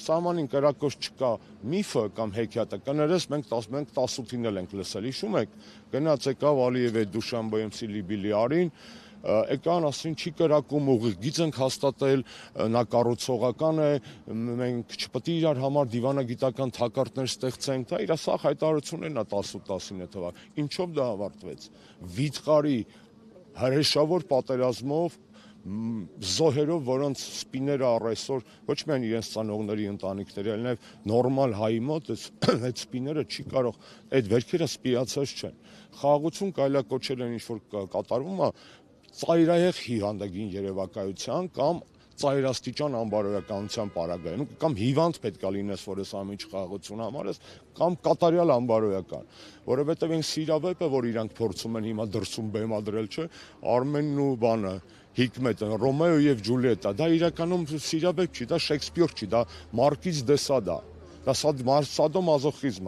սահմանին կրակոց չկա միֆը կամ հեքիաթը, կներես մենք 18-ին էլ ենք լսել, հիշում եք, գնաց եկավ Ալիև այդ Դուշանբեում Սիլիբիլի արին, եկան ասին չի կրակում ուղիղ գիծ ենք հաստատել, նա կառուցողական է, մենք չպետք է իրար համար դիվանագիտական թակարդներ ստեղծենք, դա իր սա հայտարարություններն է 18-19 թվականին, ինչով դա ավարտվեց, վիթխարի հրեշավոր պատերազմով, զոհերով, որոնց սպիները առ այսօր ոչ միայն իրենց ծանողների ընտանիքների, այլ նաև նորմալ հայի մոտ այդ սպիները չի կարող, այդ վերքերը սպիացած չեն։ Խաղաղություն կարելի է կոչել այն ինչ որ կատարվում է ծայրահեղ հիվանդագին երևակայության կամ ծայրաստիճան անբարոյականության պարագայում կամ հիվանդ պետք է լինես, որ այս ամեն ինչ խաղաղություն համարես, կամ կատարյալ անբարոյական, որովհետև այն սիրավեպը, որ իրանք փորձում են հիմա դրսում բեմադրել, չէ, Արմենն ու բանը Հիկմետը, Ռոմեո եւ Ջուլիետա, դա իրականում սիրավեպ չի, դա Շեքսպիր չի, դա Մարկիզ դե Սադա, դա սադոմազոխիզմ